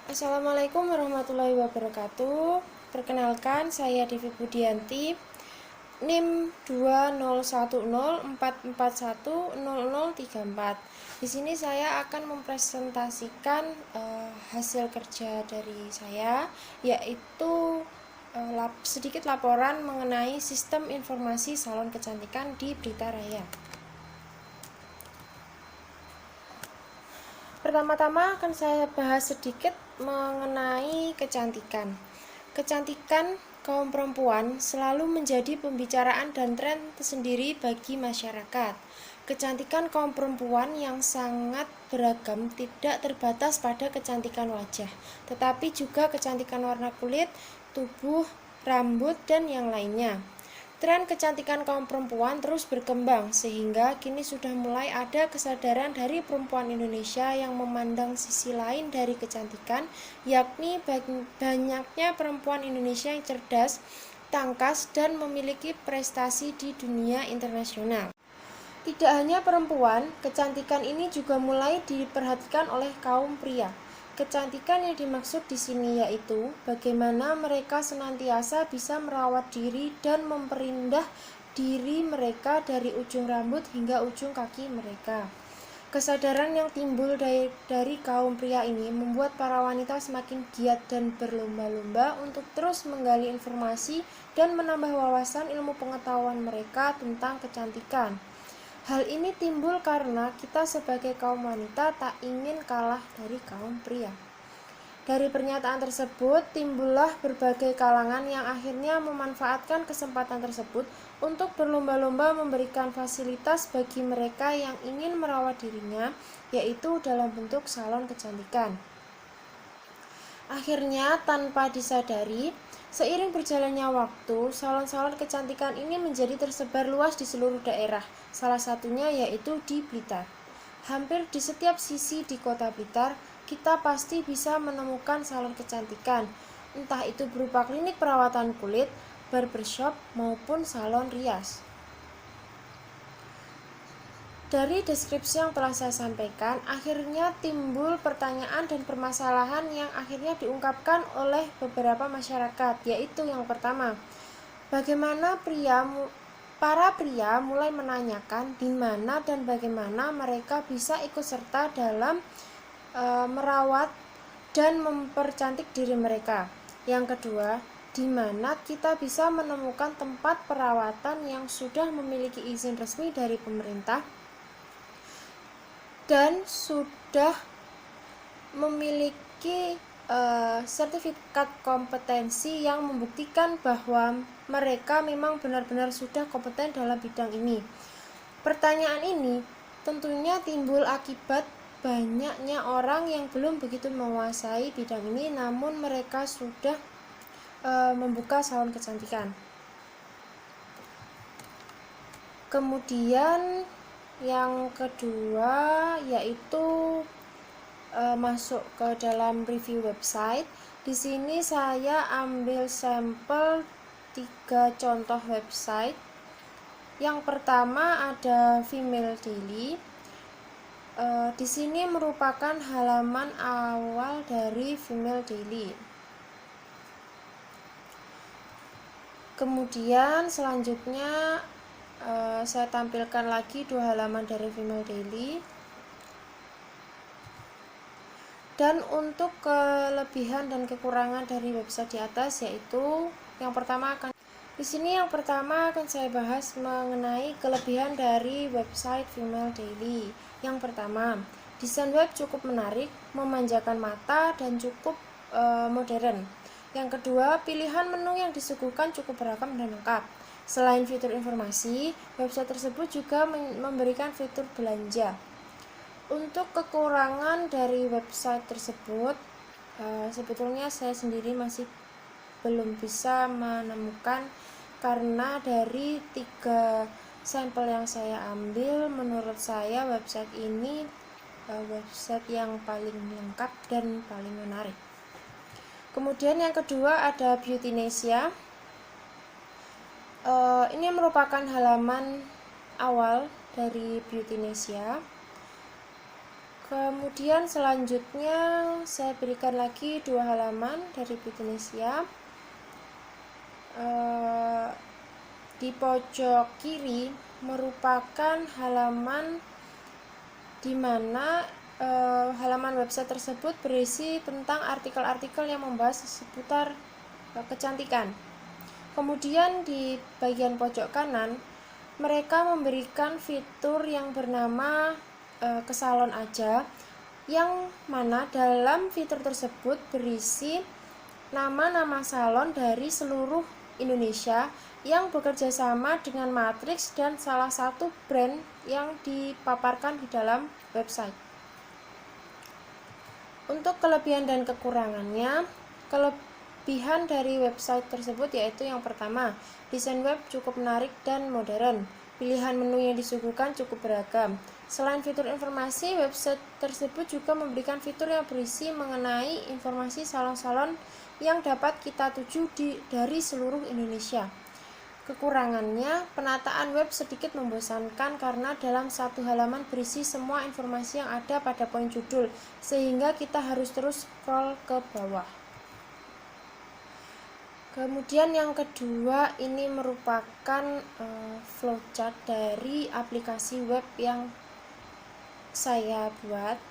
Assalamualaikum warahmatullahi wabarakatuh. Perkenalkan, saya Devi Budianti, NIM 201044100034. Di sini saya akan mempresentasikan hasil kerja dari saya, yaitu sedikit laporan mengenai sistem informasi salon kecantikan di Blitar Raya. Pertama-tama akan saya bahas sedikit mengenai kecantikan. Kecantikan kaum perempuan selalu menjadi pembicaraan dan tren tersendiri bagi masyarakat. Kecantikan kaum perempuan yang sangat beragam tidak terbatas pada kecantikan wajah, tetapi juga kecantikan warna kulit, tubuh, rambut, dan yang lainnya. Tren kecantikan kaum perempuan terus berkembang sehingga kini sudah mulai ada kesadaran dari perempuan Indonesia yang memandang sisi lain dari kecantikan, yakni banyaknya perempuan Indonesia yang cerdas, tangkas, dan memiliki prestasi di dunia internasional. Tidak hanya perempuan, kecantikan ini juga mulai diperhatikan oleh kaum pria. Kecantikan yang dimaksud di sini yaitu bagaimana mereka senantiasa bisa merawat diri dan memperindah diri mereka dari ujung rambut hingga ujung kaki mereka. Kesadaran yang timbul dari kaum pria ini membuat para wanita semakin giat dan berlomba-lomba untuk terus menggali informasi dan menambah wawasan ilmu pengetahuan mereka tentang kecantikan. Hal ini timbul karena kita sebagai kaum wanita tak ingin kalah dari kaum pria. Dari pernyataan tersebut, timbullah berbagai kalangan yang akhirnya memanfaatkan kesempatan tersebut untuk berlomba-lomba memberikan fasilitas bagi mereka yang ingin merawat dirinya, yaitu dalam bentuk salon kecantikan. Akhirnya, tanpa disadari, seiring berjalannya waktu, salon-salon kecantikan ini menjadi tersebar luas di seluruh daerah, salah satunya yaitu di Blitar. Hampir di setiap sisi di kota Blitar, kita pasti bisa menemukan salon kecantikan, entah itu berupa klinik perawatan kulit, barbershop, maupun salon rias. Dari deskripsi yang telah saya sampaikan, akhirnya timbul pertanyaan dan permasalahan yang akhirnya diungkapkan oleh beberapa masyarakat, yaitu yang pertama, bagaimana para pria mulai menanyakan di mana dan bagaimana mereka bisa ikut serta dalam merawat dan mempercantik diri mereka. Yang kedua, di mana kita bisa menemukan tempat perawatan yang sudah memiliki izin resmi dari pemerintah dan sudah memiliki sertifikat kompetensi yang membuktikan bahwa mereka memang benar-benar sudah kompeten dalam bidang ini. Pertanyaan ini tentunya timbul akibat banyaknya orang yang belum begitu menguasai bidang ini, namun mereka sudah membuka salon kecantikan. Kemudian yang kedua yaitu masuk ke dalam review website. Di sini saya ambil sampel 3 contoh website. Yang pertama ada Female Daily. Di sini merupakan halaman awal dari Female Daily. Kemudian selanjutnya saya tampilkan lagi 2 halaman dari Female Daily. Dan untuk kelebihan dan kekurangan dari website di atas yaitu yang pertama yang pertama akan saya bahas mengenai kelebihan dari website Female Daily. Yang pertama, desain web cukup menarik, memanjakan mata dan cukup modern. Yang kedua, pilihan menu yang disuguhkan cukup beragam dan lengkap. Selain fitur informasi, website tersebut juga memberikan fitur belanja. Untuk kekurangan dari website tersebut, sebetulnya saya sendiri masih belum bisa menemukan, karena dari 3 sampel yang saya ambil, menurut saya website ini website yang paling lengkap dan paling menarik. Kemudian yang kedua ada Beautynesia. Ini merupakan halaman awal dari Beautynesia. Kemudian selanjutnya saya berikan lagi 2 halaman dari Bitnesia. Di pojok kiri merupakan halaman di mana halaman website tersebut berisi tentang artikel-artikel yang membahas seputar kecantikan. Kemudian di bagian pojok kanan mereka memberikan fitur yang bernama ke salon aja, yang mana dalam fitur tersebut berisi nama-nama salon dari seluruh Indonesia yang bekerja sama dengan Matrix dan salah satu brand yang dipaparkan di dalam website. Untuk kelebihan dan kekurangannya, kelebihan dari website tersebut yaitu yang pertama, desain web cukup menarik dan modern. Pilihan menu yang disuguhkan cukup beragam. Selain fitur informasi, website tersebut juga memberikan fitur yang berisi mengenai informasi salon-salon yang dapat kita tuju dari seluruh Indonesia. Kekurangannya, penataan web sedikit membosankan karena dalam satu halaman berisi semua informasi yang ada pada poin judul, sehingga kita harus terus scroll ke bawah. Kemudian yang kedua, ini merupakan flowchart dari aplikasi web yang saya buat.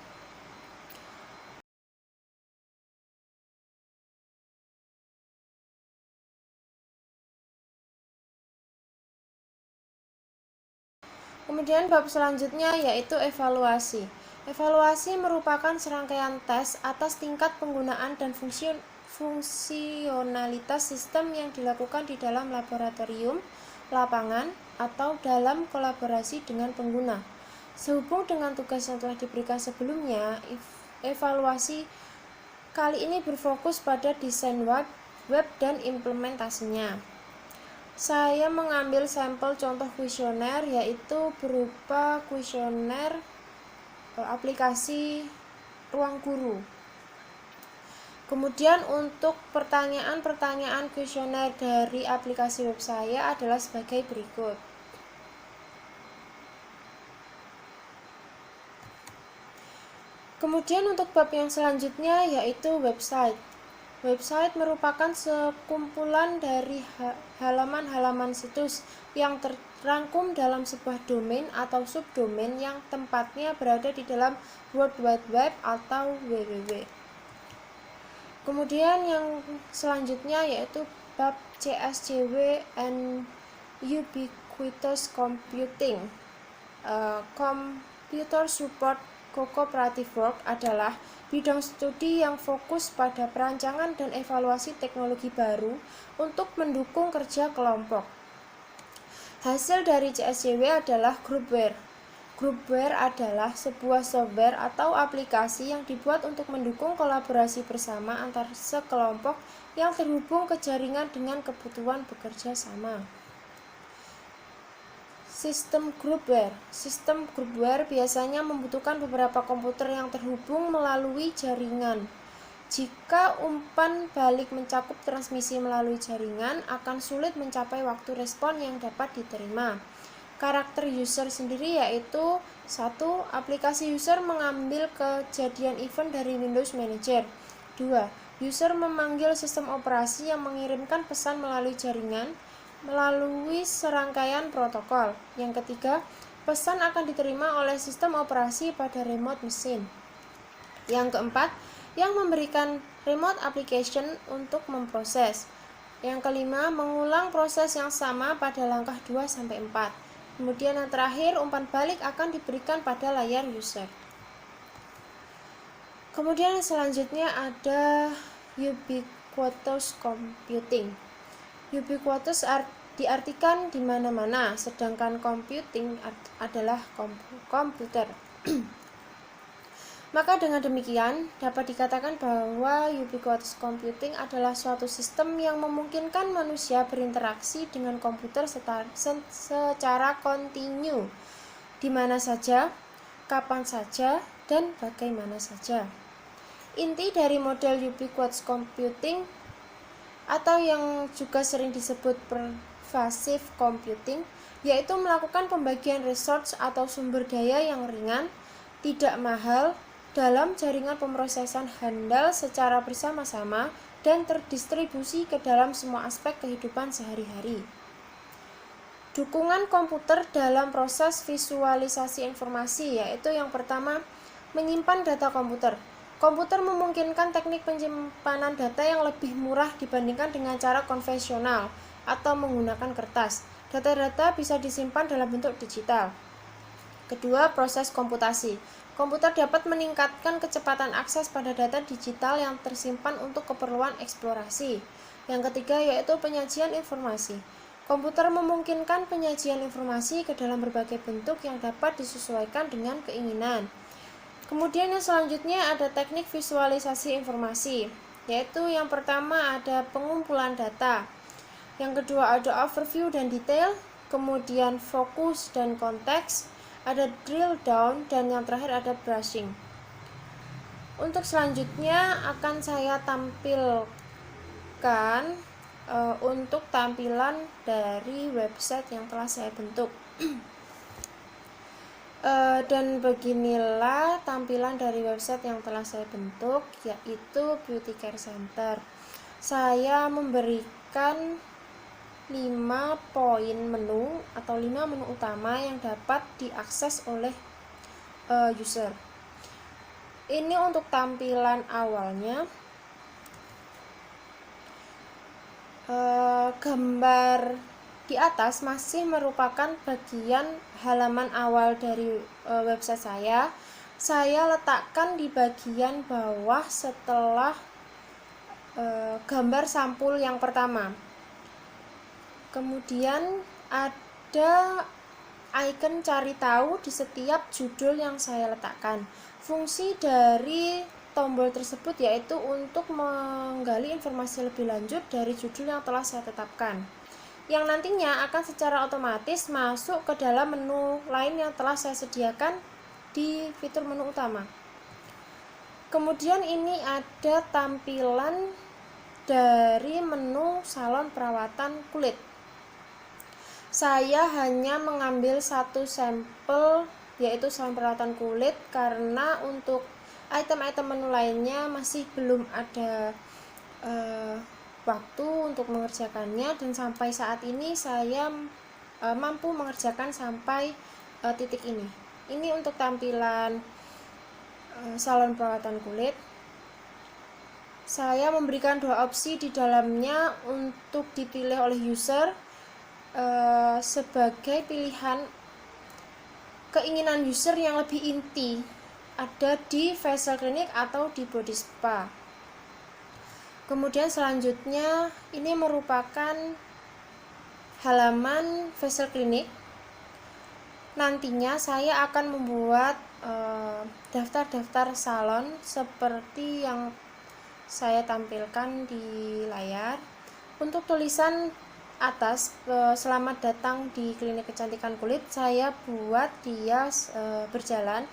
Kemudian bab selanjutnya yaitu evaluasi. Evaluasi merupakan serangkaian tes atas tingkat penggunaan dan fungsionalitas sistem yang dilakukan di dalam laboratorium, lapangan, atau dalam kolaborasi dengan pengguna. Sehubung dengan tugas yang telah diberikan sebelumnya, evaluasi kali ini berfokus pada desain web dan implementasinya. Saya mengambil sampel contoh kuesioner, yaitu berupa kuesioner aplikasi Ruang Guru. Kemudian untuk pertanyaan-pertanyaan kuesioner dari aplikasi web saya adalah sebagai berikut. Kemudian untuk bab yang selanjutnya yaitu website. Website merupakan sekumpulan dari halaman-halaman situs yang terangkum dalam sebuah domain atau subdomain yang tempatnya berada di dalam World Wide Web atau www. Kemudian yang selanjutnya yaitu bab CSCW and Ubiquitous Computing. Computer Support Cooperative Work adalah bidang studi yang fokus pada perancangan dan evaluasi teknologi baru untuk mendukung kerja kelompok. Hasil dari CSCW adalah Groupware. Groupware adalah sebuah software atau aplikasi yang dibuat untuk mendukung kolaborasi bersama antar sekelompok yang terhubung ke jaringan dengan kebutuhan bekerja sama. Sistem groupware biasanya membutuhkan beberapa komputer yang terhubung melalui jaringan. Jika umpan balik mencakup transmisi melalui jaringan, akan sulit mencapai waktu respon yang dapat diterima. Karakter user sendiri yaitu 1. Aplikasi user mengambil kejadian event dari Windows Manager. 2. User memanggil sistem operasi yang mengirimkan pesan melalui jaringan melalui serangkaian protokol. Yang ketiga, pesan akan diterima oleh sistem operasi pada remote mesin. Yang keempat, yang memberikan remote application untuk memproses. Yang kelima, mengulang proses yang sama pada langkah 2-4. Kemudian yang terakhir, umpan balik akan diberikan pada layar user. Kemudian selanjutnya ada Ubiquitous Computing. Ubiquitous diartikan di mana-mana, sedangkan computing adalah komputer. Maka dengan demikian, dapat dikatakan bahwa ubiquitous computing adalah suatu sistem yang memungkinkan manusia berinteraksi dengan komputer secara kontinu, di mana saja, kapan saja, dan bagaimana saja. Inti dari model ubiquitous computing atau yang juga sering disebut pervasive computing, yaitu melakukan pembagian resource atau sumber daya yang ringan, tidak mahal, dalam jaringan pemrosesan handal secara bersama-sama dan terdistribusi ke dalam semua aspek kehidupan sehari-hari. Dukungan komputer dalam proses visualisasi informasi, yaitu yang pertama, menyimpan data komputer. Komputer memungkinkan teknik penyimpanan data yang lebih murah dibandingkan dengan cara konvensional atau menggunakan kertas. Data-data bisa disimpan dalam bentuk digital. Kedua, proses komputasi. Komputer dapat meningkatkan kecepatan akses pada data digital yang tersimpan untuk keperluan eksplorasi. Yang ketiga yaitu penyajian informasi. Komputer memungkinkan penyajian informasi ke dalam berbagai bentuk yang dapat disesuaikan dengan keinginan. Kemudian yang selanjutnya ada teknik visualisasi informasi, yaitu yang pertama ada pengumpulan data, yang kedua ada overview dan detail, kemudian fokus dan konteks, ada drill down, dan yang terakhir ada brushing. Untuk selanjutnya akan saya tampilkan untuk tampilan dari website yang telah saya bentuk. Dan beginilah tampilan dari website yang telah saya bentuk, yaitu Beauty Care Center. Saya memberikan 5 poin menu atau 5 menu utama yang dapat diakses oleh user. Ini untuk tampilan awalnya. Gambar di atas masih merupakan bagian halaman awal dari website saya. Saya letakkan di bagian bawah setelah gambar sampul yang pertama. Kemudian ada icon cari tahu di setiap judul yang saya letakkan. Fungsi dari tombol tersebut yaitu untuk menggali informasi lebih lanjut dari judul yang telah saya tetapkan, yang nantinya akan secara otomatis masuk ke dalam menu lain yang telah saya sediakan di fitur menu utama. Kemudian ini ada tampilan dari menu salon perawatan kulit. Saya hanya mengambil satu sampel, yaitu salon perawatan kulit, karena untuk item-item menu lainnya masih belum ada waktu untuk mengerjakannya, dan sampai saat ini saya mampu mengerjakan sampai titik ini. Ini untuk tampilan salon perawatan kulit. Saya memberikan 2 opsi di dalamnya untuk dipilih oleh user sebagai pilihan keinginan user yang lebih inti, ada di facial clinic atau di body spa. Kemudian selanjutnya ini merupakan halaman facial clinic. Nantinya saya akan membuat daftar-daftar salon seperti yang saya tampilkan di layar. Untuk tulisan atas selamat datang di klinik kecantikan kulit, saya buat dia berjalan,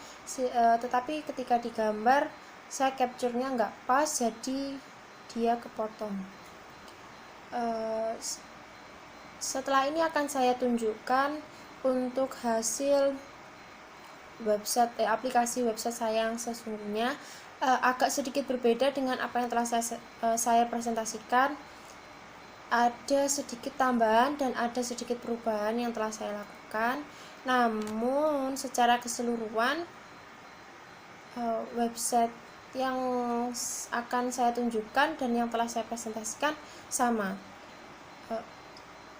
tetapi ketika digambar saya capture-nya nggak pas, jadi dia kepotong. Setelah ini akan saya tunjukkan untuk hasil website aplikasi website saya yang sesungguhnya. Agak sedikit berbeda dengan apa yang telah saya presentasikan. Ada sedikit tambahan dan ada sedikit perubahan yang telah saya lakukan, namun secara keseluruhan website yang akan saya tunjukkan dan yang telah saya presentasikan sama.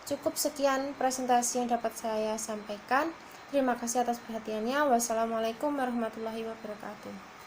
Cukup sekian presentasi yang dapat saya sampaikan. Terima kasih atas perhatiannya. Wassalamualaikum warahmatullahi wabarakatuh.